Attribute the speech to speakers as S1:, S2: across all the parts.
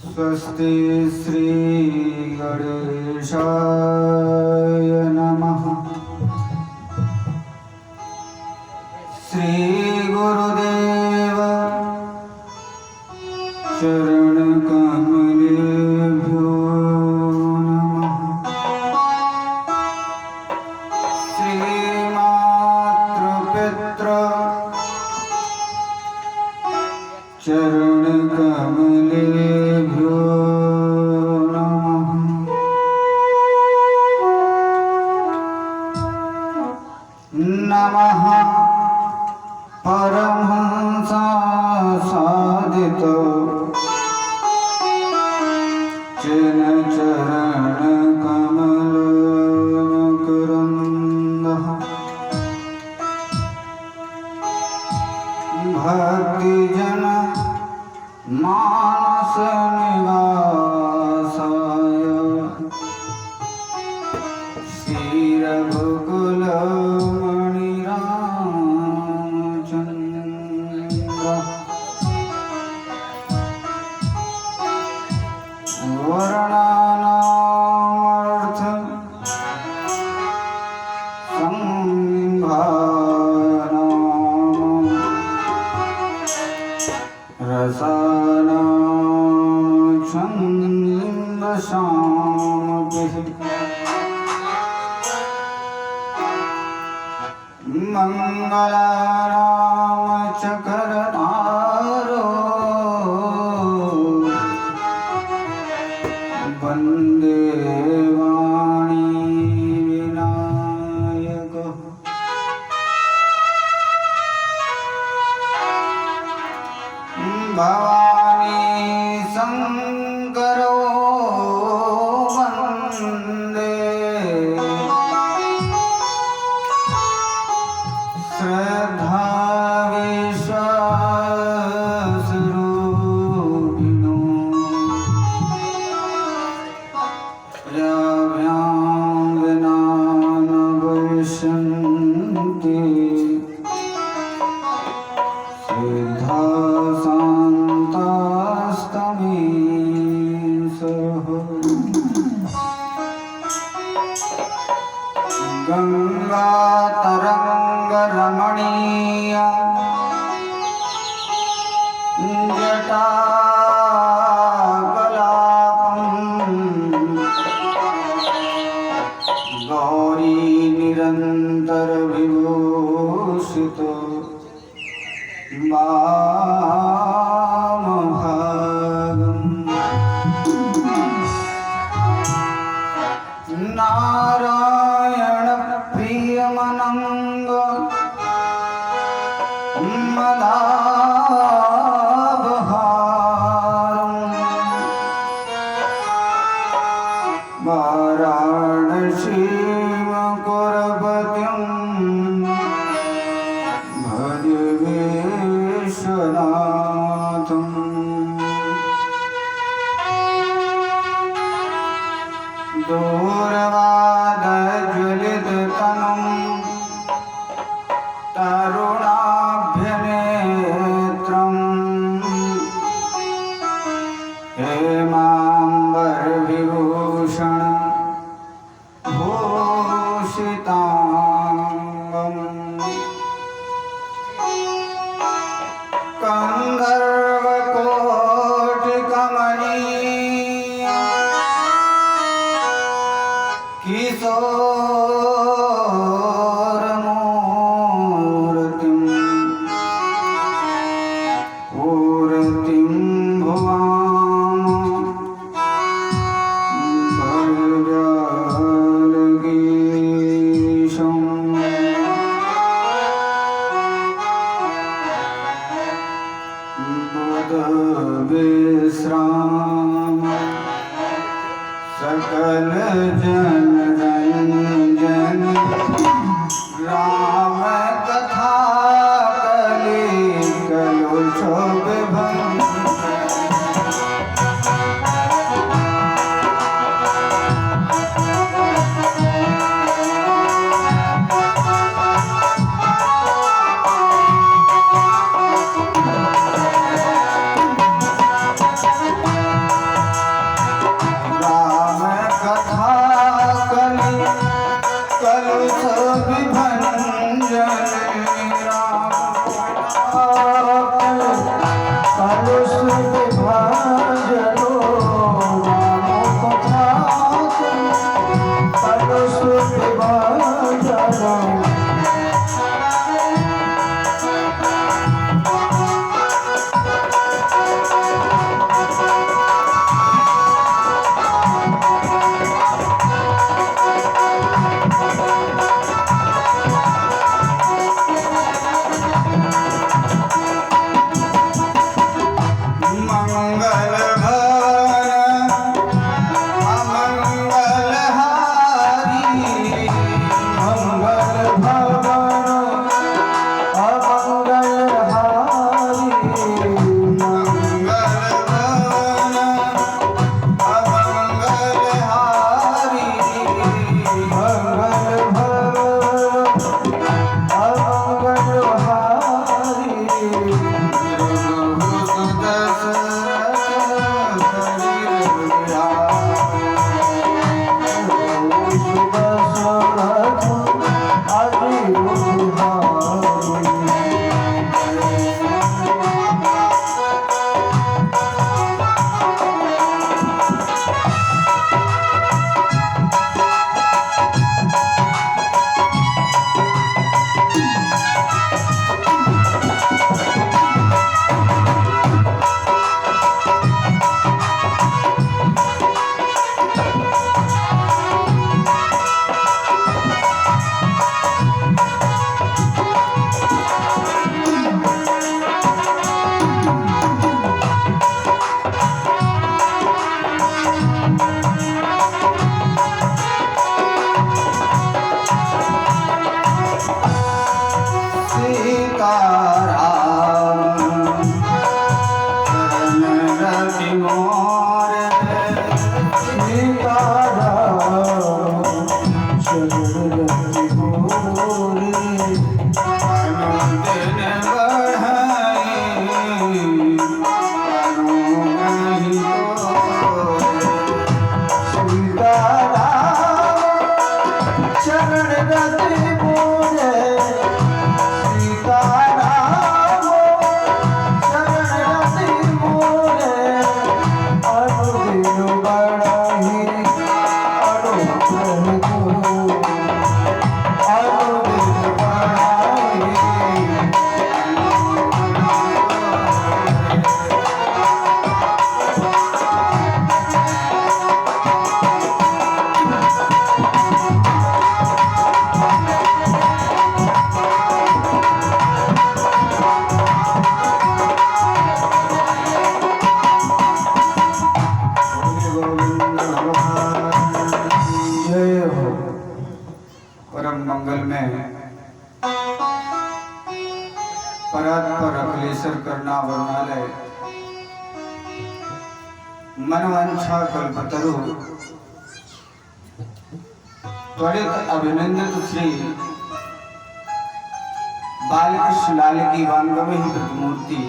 S1: स्वस्ति श्री गणेशाय नमः। श्री गुरुदेव चरण कमलेभ्यो नमः। श्री मातृपितृ चरण कमलेभ्यो नमः। नमः परमहंसा साधित चिन चरण कमल मकरंदः। भक्ति जन मानस निवासाय श्री रघुकुल मणि रामचंद्र। वर्णानामर्थ संभानाम रसानां छन्दसामभिः मंगलानां चक्रधारो वन्दे वाणी विनायकः। भवानी शंकरो वन्दे श्रद्धा विश्वासरूपिणो याभ्यां विना न भविष्यन्ति सिद्धा शान्तास्तमेशः। गंगा तरंग रमणीय जटाकलापं गौरी निरंतर विभूषित वामभागम्। नारायण प्रियमनंग मदाबहारम् वाराणसीमकुरपतिं भज विश्वनाथम्। दूरवादज्वलिततनुं तरुणाभ्यनेत्रं हेमाम्बरविभूषण भूषितांगं। कंदर्वकोटिकमनीय किशोरमूर्तिं पूर्तिं भुवाम भजगीशम्। बुधविश्राम सकल जन रंजन राम कथा कली कलुषोभ अमंगल भवन अमंगल हारी मंगल भवन अमंगल हारी मंगल भवन अमंगल हारी मंगल भवन अमंगल हारी परात्पर अखिलेश्वर करना वर्णालय मनवंशा कल्पतरु त्वरित अभिनंदित श्री बालकृष्ण लाल की वांगमयी प्रतिमूर्ति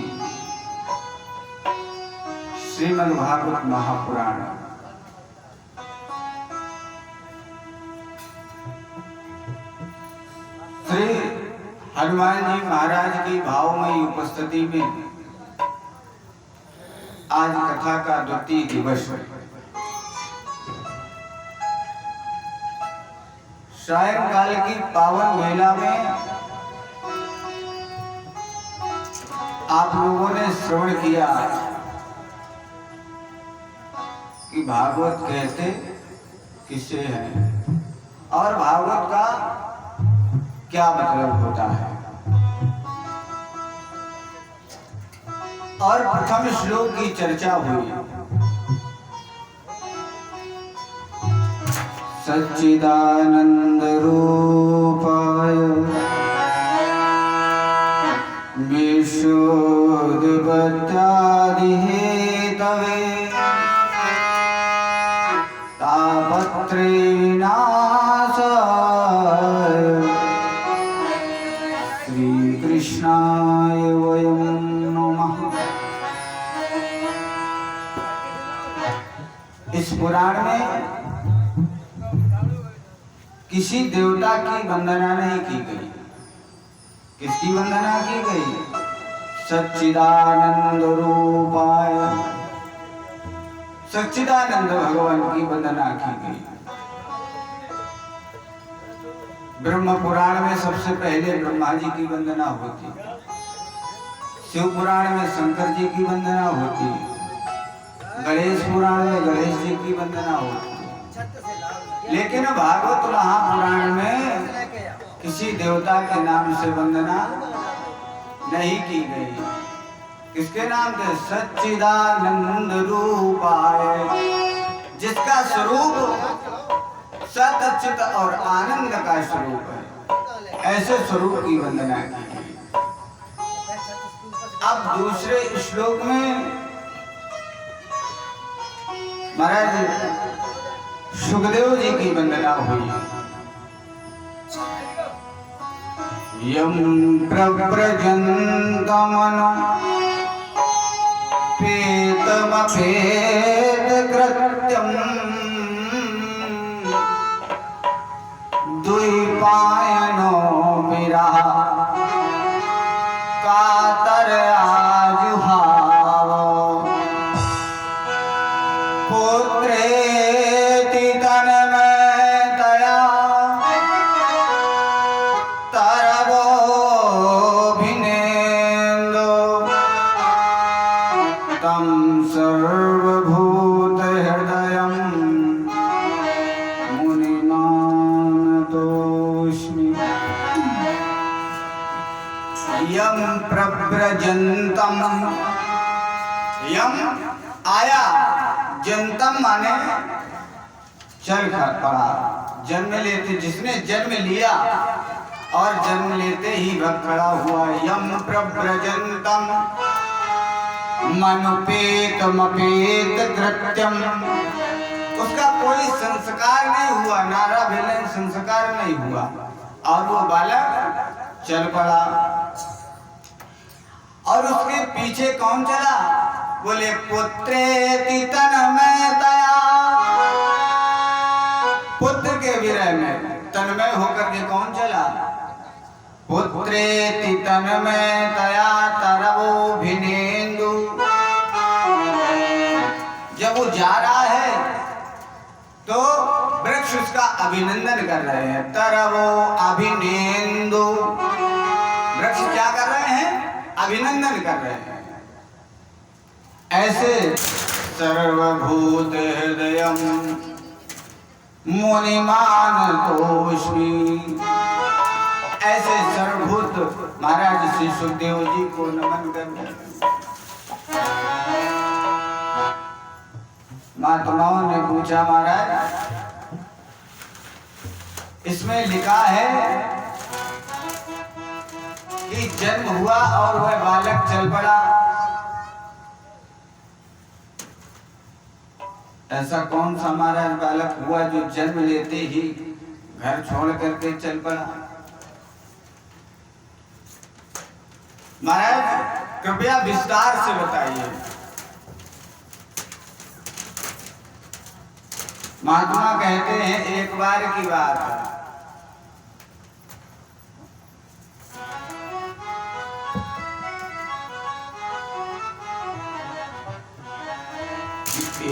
S1: श्रीमद् भागवत महापुराण श्री हनुमान जी महाराज की भावमयी उपस्थिति में आज कथा का द्वितीय दिवस है। सायंकाल की पावन वेला में आप लोगों ने श्रवण किया कि भागवत कहते किसे हैं और भागवत का क्या मतलब होता है। और प्रथम श्लोक की चर्चा हुई। सच्चिदानंद रूपाय विशुद्धबुद्ध्यादि हेतवे तापत्रय विनाशाय कृष्णाय वयं नमः। इस पुराण में किसी देवता की वंदना नहीं की गई। किसकी वंदना की गई? सच्चिदानंद रूपाय, सच्चिदानंद भगवान की वंदना की गई। ब्रह्म पुराण में सबसे पहले ब्रह्मा जी की वंदना होती, शिव पुराण में शंकर जी की वंदना होती, गणेश पुराण में गणेश जी की वंदना होती। लेकिन भागवत महापुराण में किसी देवता के नाम से वंदना नहीं की गई। किसके नाम थे? सच्चिदानंद रूपाय, जिसका स्वरूप सत चित और आनंद का स्वरूप है, ऐसे स्वरूप की वंदना की। अब दूसरे श्लोक में महाराज सुखदेव जी की वंदना हुई। यम प्रव्रजन्तमनो पेतमपेत कृत्यम् द्वैपायनो विरह कातर आजुहाव पुत्रेति तन्मयतया तरवोऽभिनेन्दो तं सर्वभूतहृदयं मुनिमानतोऽस्मि। यम प्रव्रजन्तम, यम आया, जंतम माने चल कर पड़ा, जन्म लेते, जिसने जन्म लिया और जन्म लेते ही भक्त खड़ा हुआ। यम प्रव्रजन्तम मनुपेतमपेत कृत्यम, उसका कोई संस्कार नहीं हुआ, नारा विलयन संस्कार नहीं हुआ और वो बालक चल पड़ा। और उसके पीछे कौन चला? बोले पुत्रेति तन्मयतया, पुत्र के विरह में तन्मय होकर के कौन चला? पुत्रेति तन्मयतया तरवोऽभिनेन्दु, जब वो जा रहा है तो वृक्ष उसका अभिनंदन कर रहे हैं। तरवो अभिनेन्दु, वृक्ष क्या कर रहे हैं? अभिनंदन कर रहे हैं। ऐसे सर्वभूत हृदयम मुनिमानतोऽस्मि, ऐसे सर्वभूत महाराज श्री सुखदेव जी को नमन करते। महात्माओं ने पूछा, महाराज इसमें लिखा है कि जन्म हुआ और वह बालक चल पड़ा, ऐसा कौन सा महाराज बालक हुआ जो जन्म लेते ही घर छोड़ करके चल पड़ा? महाराज कृपया विस्तार से बताइए। महात्मा कहते हैं एक बार की बात है,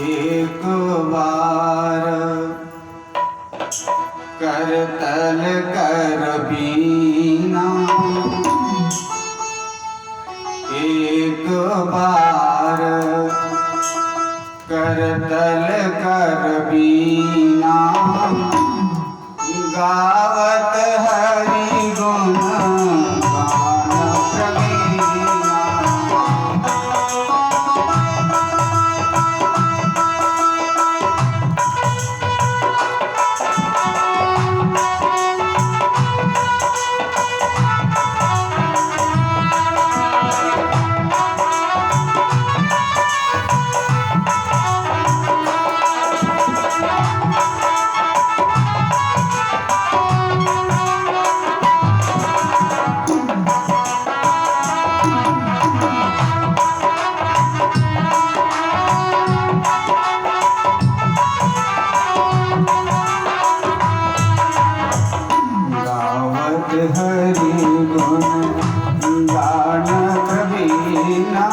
S1: एक बार करतल कर बीना, एक बार करतल कर बीना, गावत हरि गुण गान प्रवीणा। हरि गुण गान कबीना,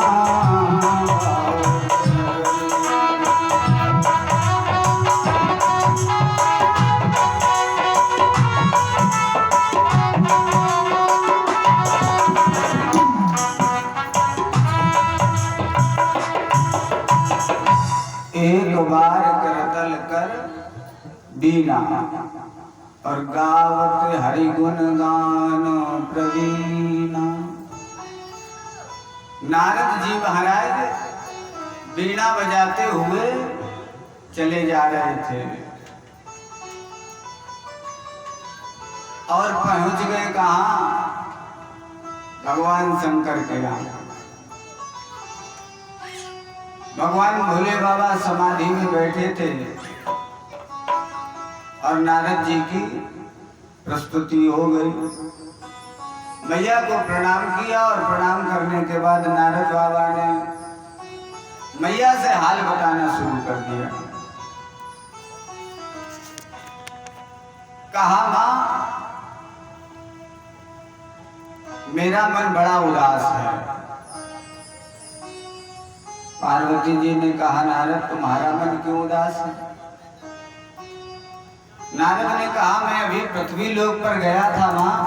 S1: एक बार करतल कर बीना और गावत हरि गुण गान प्रवीणा। नारद जी महाराज वीणा बजाते हुए चले जा रहे थे और पहुंच गए कहाँ? भगवान शंकर के यहाँ। भगवान भोले बाबा समाधि में बैठे थे और नारद जी की प्रस्तुति हो गई। मैया को प्रणाम किया और प्रणाम करने के बाद नारद बाबा ने मैया से हाल बताना शुरू कर दिया। कहा, मां मेरा मन बड़ा उदास है। पार्वती जी ने कहा, नारद तुम्हारा मन क्यों उदास है? नारद ने कहा, मैं अभी पृथ्वी लोक पर गया था मां,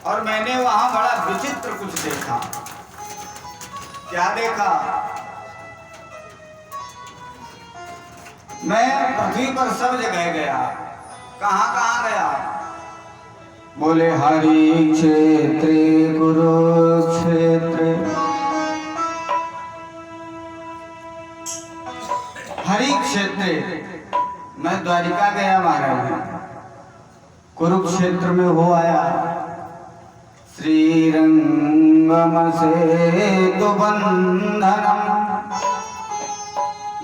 S1: और मैंने वहां बड़ा विचित्र कुछ देखा। क्या देखा? मैं पृथ्वी पर सब जगह गया। कहां कहां गया? बोले हरि क्षेत्र कुरुक्षेत्र। हरि क्षेत्र मैं द्वारिका गया महाराज, कुरुक्षेत्र में हो आया, श्रीरंगम सेतु बंधनम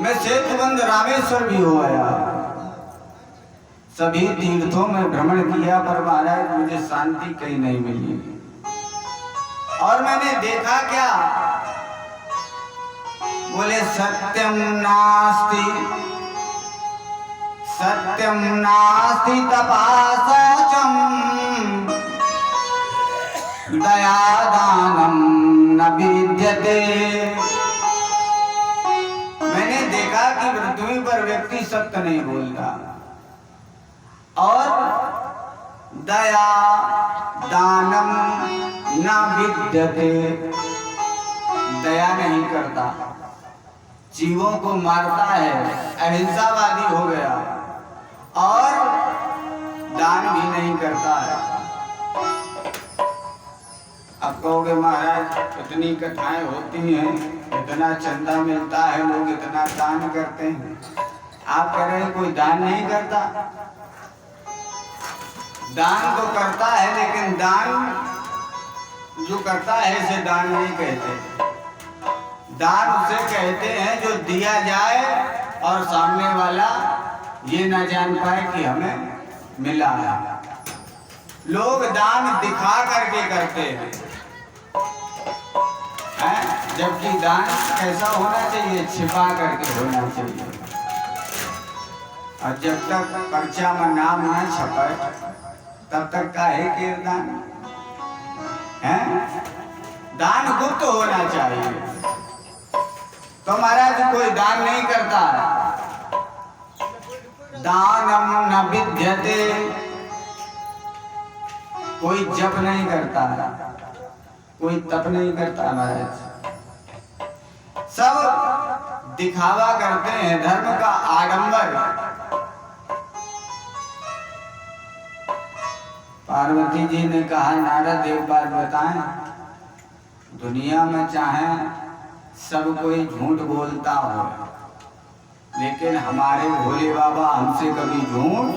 S1: मैं सेतुबंध रामेश्वर भी हो आया। सभी तीर्थों में भ्रमण किया पर महाराज मुझे शांति कहीं नहीं मिली। और मैंने देखा क्या? बोले सत्यम नास्ति, सत्यम नास्ति तपासचम दयादानम न विद्यते। मैंने देखा कि पृथ्वी पर व्यक्ति सत्य नहीं बोलता और दया दानम न विद्यते, दया नहीं करता, जीवों को मारता है, अहिंसावादी हो गया और दान भी नहीं करता है। अब कहोगे महाराज इतनी कथाएं होती हैं, इतना चंदा मिलता है, लोग इतना दान करते हैं, आप कह रहे हैं कोई दान नहीं करता? दान तो करता है, लेकिन दान जो करता है इसे दान नहीं कहते। दान उसे कहते हैं जो दिया जाए और सामने वाला ये ना जान पाए कि हमें मिला है। लोग दान दिखा करके करते हैं, जबकि दान कैसा होना चाहिए? छिपा करके होना चाहिए। और जब तक पर्चा में नाम न छपे तब तक का है दान है? दान गुप्त होना चाहिए। तो महाराज कोई दान नहीं करता है। दानम न विद्यते, कोई जप नहीं करता, कोई तप नहीं करता महाराज, सब दिखावा करते हैं, धर्म का आडंबर। पार्वती जी ने कहा, नारद एक बात बताएं, दुनिया में चाहे सब कोई झूठ बोलता हो, लेकिन हमारे भोले बाबा हमसे कभी झूठ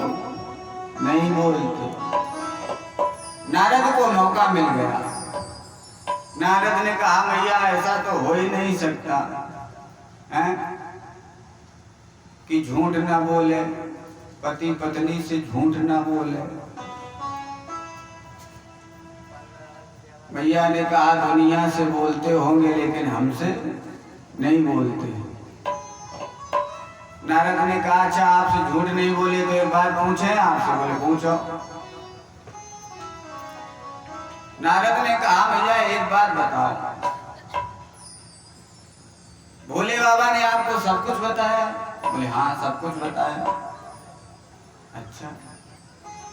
S1: नहीं बोलते। नारद को मौका मिल गया। नारद ने कहा, मैया ऐसा तो हो ही नहीं सकता है कि झूठ ना बोले, पति पत्नी से झूठ ना बोले। मैया ने कहा, दुनिया से बोलते होंगे लेकिन हमसे नहीं बोलते। नारद ने कहा, अच्छा आपसे झूठ नहीं बोले तो एक बात पूछे आपसे? बोले पूछो। नारद ने कहा, भैया एक बात बताओ, भोले बाबा ने आपको सब कुछ बताया? बोले हाँ सब कुछ बताया। अच्छा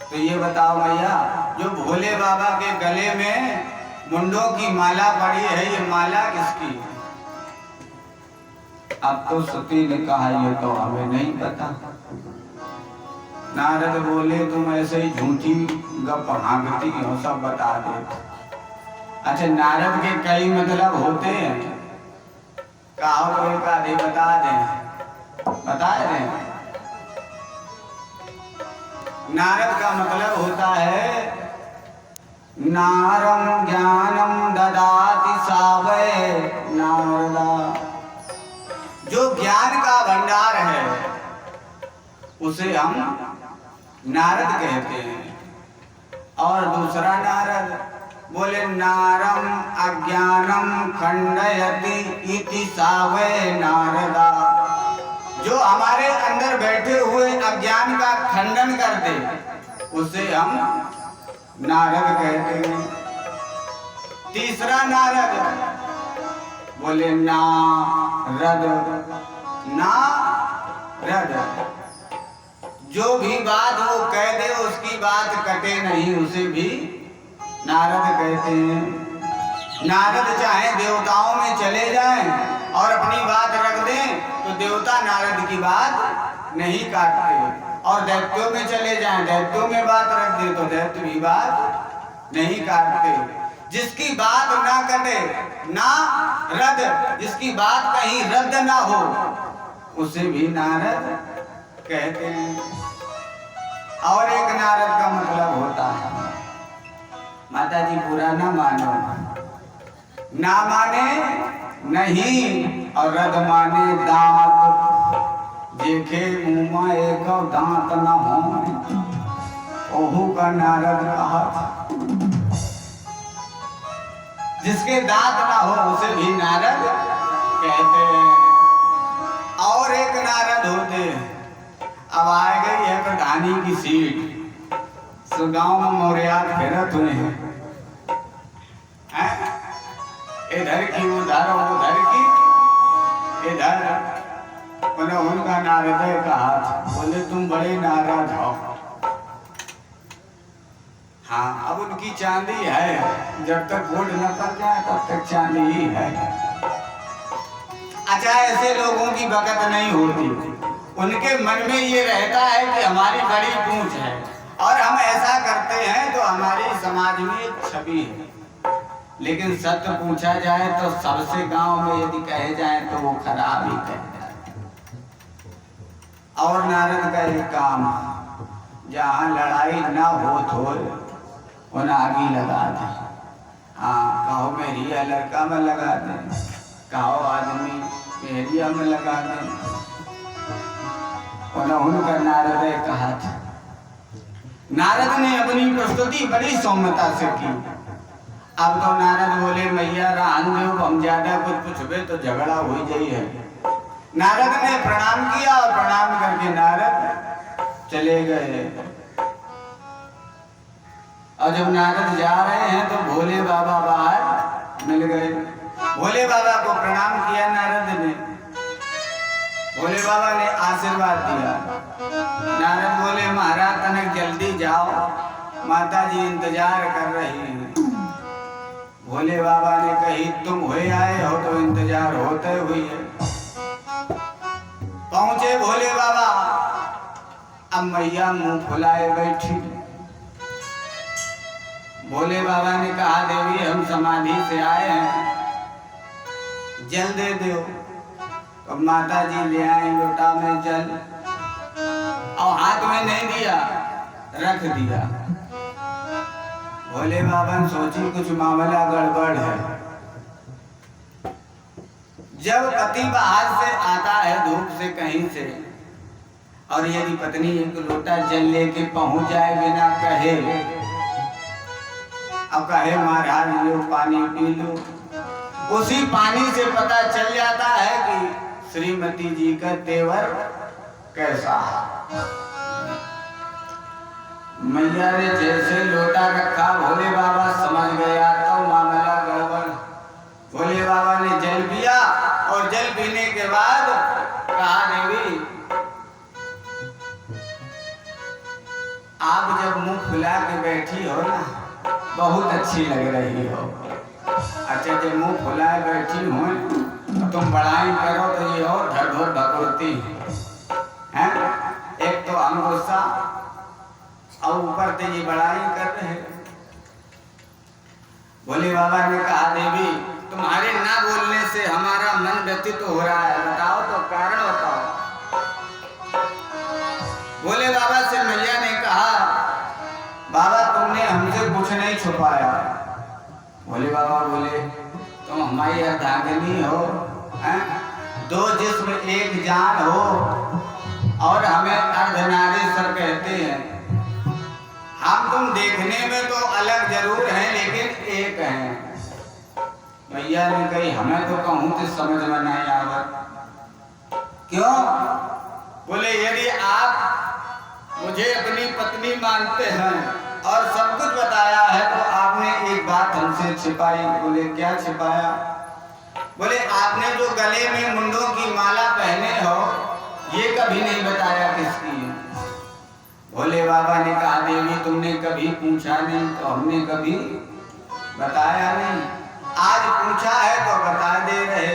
S1: तो ये बताओ भैया, जो भोले बाबा के गले में मुंडों की माला पड़ी है, ये माला किसकी है? अब तो सती ने कहा, ये तो हमें नहीं पता। नारद बोले, तुम ऐसे ही झूठी गप हाँकती हो, सब बता दे। अच्छा, नारद के कई मतलब होते हैं, कहो तो एक आधे बता दें। नारद का मतलब होता है नारम ज्ञानम ददाति सावै नारदा। जो ज्ञान का भंडार है उसे हम नारद कहते हैं। और दूसरा नारद बोले नारम अज्ञानम खंडयति इति सावै नारदा। जो हमारे अंदर बैठे हुए अज्ञान का खंडन कर दे उसे हम नारद कहते हैं। तीसरा नारद बोले नारद। जो भी बात वो कह दे उसकी बात कटे नहीं उसे भी नारद कहते हैं। नारद चाहे देवताओं में चले जाएं और अपनी बात रख दें तो देवता नारद की बात नहीं काटते, और दैत्यों में चले जाएं दैत्यों में बात रख दे तो दैत्य भी बात नहीं काटते। जिसकी बात ना कटे ना रद्द, जिसकी बात कहीं रद्द ना हो उसे भी नारद कहते हैं। और एक नारद का मतलब होता है माता जी बुरा ना मानो, ना माने नहीं और रद माने दांत। देखे मुँह एक दांत न हो ओहू का नारद कहा। जिसके दांत ना हो उसे भी नारद कहते हैं। और एक नारद होते हैं। अब आ गई है प्रधानी की सीट, तो गांव में मोरियात फिरत हुए हैं, इधर की उधर उधर की इधर। उनका नारद कहा बोले तुम बड़े नाराज हो। हाँ, अब उनकी चांदी है, जब तक वोट न कर जाए तब तक चांदी ही है। अच्छा, ऐसे लोगों की बकत नहीं होती, उनके मन में ये रहता है कि हमारी बड़ी पूंछ है और हम ऐसा करते हैं तो हमारी समाज में एक छवि है। लेकिन सत्य पूछा जाए तो सबसे गांव में यदि कहे जाए तो वो खराब ही कह जाए। और नारद का एक काम, जहाँ लड़ाई ना हो तो उन्हें आगी लगा दे। हाँ, कहो मेरिया लड़का में लगा दे, कहो आदमी मेरिया में लगा दे। उनका नारद ने कहा था। नारद ने अपनी प्रस्तुति बड़ी सौम्यता से की। अब तो नारद बोले मैया रान दो, हम ज्यादा कुछ पूछबे तो झगड़ा हो जाई है। नारद ने प्रणाम किया और प्रणाम करके नारद चले गए। और जब नारद जा रहे हैं तो भोले बाबा बाहर मिल गए। भोले बाबा को प्रणाम किया नारद ने। भोले बाबा ने आशीर्वाद दिया। नारद बोले महाराज तनक जल्दी जाओ, माता जी इंतजार कर रही हैं। भोले बाबा ने कही तुम हुए आए हो तो इंतजार होते हुई है। पहुंचे भोले बाबा, अब मैया मुंह फुलाए बैठी। भोले बाबा ने कहा देवी हम समाधि से आए हैं, जल दे दो। तो माता जी ले आए लोटा में जल और हाथ में नहीं दिया, रख दिया। भोले बाबा ने सोची कुछ मामला गड़बड़ है। जब पति बाहर से आता है धूप से कहीं से, और यदि पत्नी एक लोटा जल लेके पहुंच जाए बिना कहे, अब कहे महाराज लो पानी पी लो, उसी पानी से पता चल जाता है कि श्रीमती जी का तेवर कैसा है। मैया ने जैसे लोटा रखा भोले बाबा समझ गया तो मामला गड़बड़। भोले बाबा ने जल पिया और जल पीने के बाद कहा देवी आप जब मुंह फुला के बैठी हो ना बहुत अच्छी लग रही हो। अच्छा, जब मुंह फुलाए बैठी हो तो तुम बड़ाई करो तो ये और ढरढोर भगवती है। एक तो हम गुस्सा और ऊपर से ये बड़ाई कर रहे। भोले बाबा ने कहा देवी तुम्हारे ना बोलने से हमारा मन व्यतीत हो रहा है, बताओ तो कारण बताओ। भोले बाबा से मैया ने कहा बाबा तुमने हमसे कुछ नहीं छुपाया। भोले बाबा बोले तुम हमारी अर्धांगिनी हो, दो जिस्म एक जान हो और हमें अर्धनारीश्वर कहते हैं। हम तुम देखने में तो अलग जरूर हैं लेकिन एक हैं। मैया ने कही हमें तो कहूं तो समझ में नहीं आवत। क्यों? बोले यदि आप मुझे अपनी पत्नी मानते हैं और सब कुछ बताया है तो आपने एक बात हमसे छिपाई। बोले क्या छिपाया? बोले आपने जो गले में मुंडों की माला पहने हो ये कभी नहीं बताया किसकी है। भोले बाबा ने कहा देवी तुमने कभी पूछा नहीं तो हमने कभी बताया नहीं, आज पूछा है तो बता दे रहे।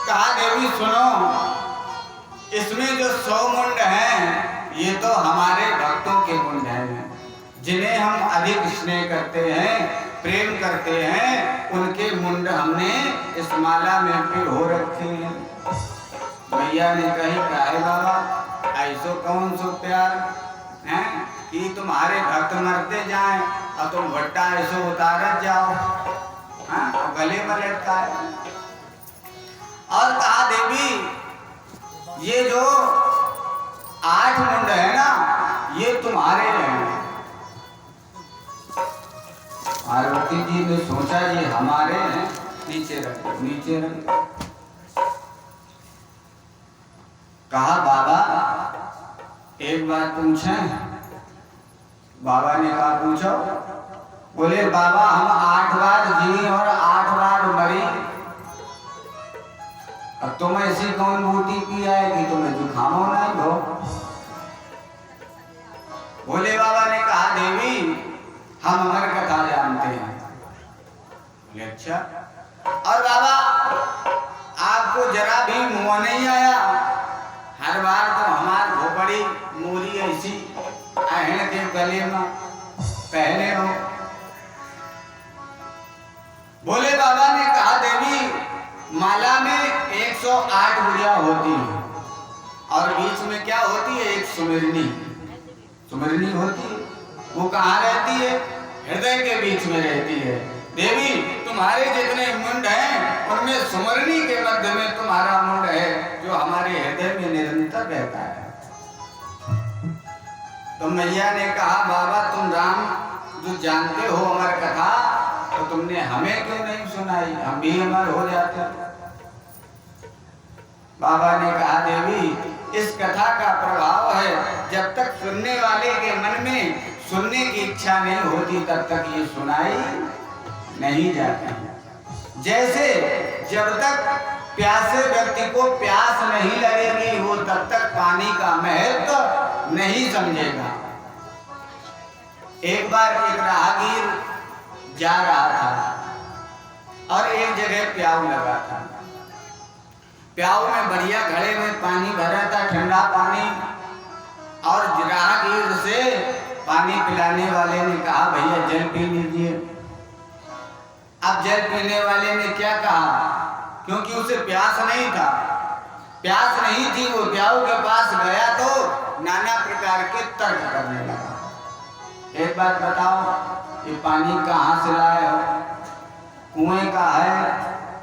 S1: कहा देवी सुनो, इसमें जो 100 मुंड हैं ये तो हमारे भक्तों के मुंड हैं, जिन्हें हम अधिक स्नेह करते हैं प्रेम करते हैं, उनके मुंड हमने इस माला में पिरो रखे हैं। भैया ने कही काहे बाबा ऐसो कौन सो प्यार है कि तुम्हारे भक्त मरते जाएं और तुम भट्टा ऐसो उतारत जाओ, हाँ गले में लटकाए। और कहा देवी ये जो 8 मुंड है ना ये तुम्हारे हैं। पार्वती जी ने सोचा ये हमारे हैं, नीचे रख नीचे रख। कहा बाबा एक बात पूछें? बाबा ने कहा पूछो। बोले बाबा हम 8 बार जी और 8 बार मरी, अब तुम ऐसी कौन बूटी की है कि तुम्हें जुकाम होना ही हो? भोले बाबा ने कहा देवी हम अमर कथा जानते हैं। बोले अच्छा। और बाबा आपको जरा भी मुंह नहीं आया? हर बार तो हमार भोपड़ी मूरी ऐसी आहन के गले में पहने हो। भोले बाबा ने कहा देवी माला में 108 गुड़िया होती है और बीच में क्या होती है? एक सुमिरनी होती है। वो कहाँ रहती है? हृदय के बीच में रहती है। देवी तुम्हारे जितने मुंड हैं उनमें सुमिरनी के मध्य में तुम्हारा मुंड है जो हमारे हृदय में निरंतर रहता है। तो मैया ने कहा बाबा तुम राम जो जानते हो अमर कथा तो तुमने हमें क्यों नहीं सुनाई, हम भी अमर हो जाते। बाबा ने कहा देवी इस कथा का प्रभाव है जब तक सुनने वाले के मन में सुनने की इच्छा नहीं होती तब तक ये सुनाई नहीं जाती। जैसे जब तक प्यासे व्यक्ति को प्यास नहीं लगेगी वो तब तक पानी का महत्व नहीं समझेगा। एक बार एक राहगीर जा रहा था और एक जगह प्याऊ लगा था। प्याऊ में बढ़िया घड़े में पानी भरा था, ठंडा पानी, और राहगीर से पानी पिलाने वाले ने कहा भैया जल पी लीजिए। अब जल पीने वाले ने क्या कहा, क्योंकि उसे प्यास नहीं था, प्यास नहीं थी, वो प्याऊ के पास गया तो नाना प्रकार के तर्क करने लगा। एक बात बताओ ये पानी कहाँ से लाए हो? कुएं का है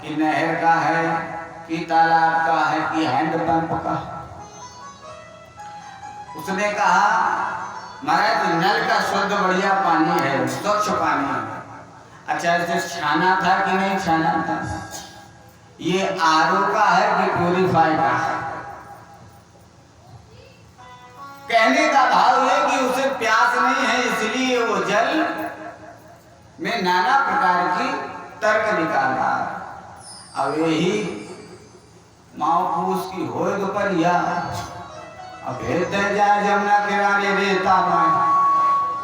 S1: कि नहर का है कि तालाब का है कि हैंडपंप का? उसने कहा महाराज नल का शुद्ध बढ़िया पानी है, स्वच्छ पानी है। अच्छा इसे छाना था कि नहीं छाना था? ये आरओ का है कि प्यूरिफाई का है? कहने का भाव है कि उसे प्यास नहीं है इसलिए वो जल में नाना प्रकार की तर्क निकाल रहा है। अब यही माऊपूस की होए दोपहरिया अब हेते जाए जमुना किनारे रेता में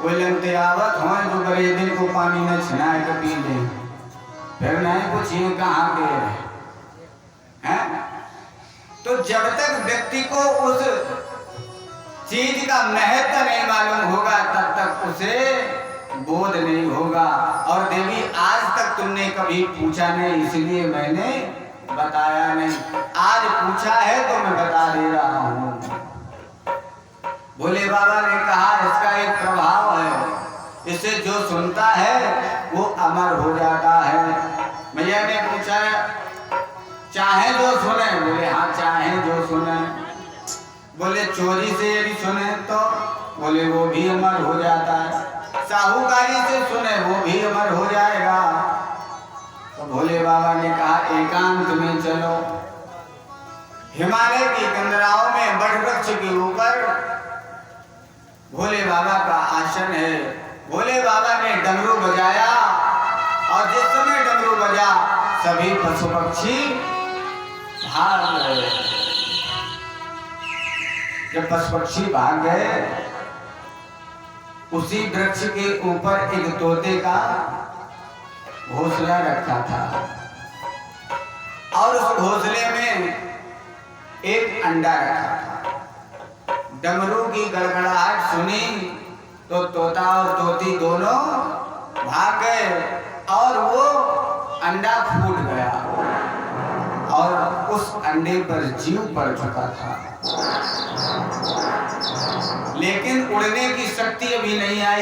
S1: वो लगते आवत हो जो बड़े दिन को पानी न छिनाए तो पी ले, फिर नहीं पूछिए कहाँ के हैं। तो जब तक व्यक्ति को उस चीज का महत्व नहीं मालूम होगा तब तक उसे बोध नहीं होगा। और देवी आज तक तुमने कभी पूछा नहीं, इसलिए मैंने बताया नहीं। आज पूछा है तो मैं बता दे रहा हूँ। भोले बाबा ने कहा इसका एक प्रभाव है, इसे जो सुनता है वो अमर हो जाता है। मैया ने पूछा चाहे जो सुने? बोले हाँ चाहे जो सुने। बोले चोरी से यदि सुने तो? बोले वो भी अमर हो जाता है। साहूकारी से सुने वो भी अमर हो जाएगा। तो भोले बाबा ने कहा एकांत में चलो। हिमालय की कंदराओं में बड़ वृक्ष के ऊपर भोले बाबा का आसन है। भोले बाबा ने डमरू बजाया और जिस समय डमरू बजा सभी पशु पक्षी भाग गए। जब पशु पक्षी भाग गए, उसी वृक्ष के ऊपर एक तोते का घोंसला रखा था और उस घोंसले में एक अंडा रखा था। डमरू की गड़गड़ाहट सुनी तो तोता और तोती दोनों भाग गए और वो अंडा फूट गया और उस अंडे पर जीव पड़ चुका था, लेकिन उड़ने की शक्ति अभी नहीं आई।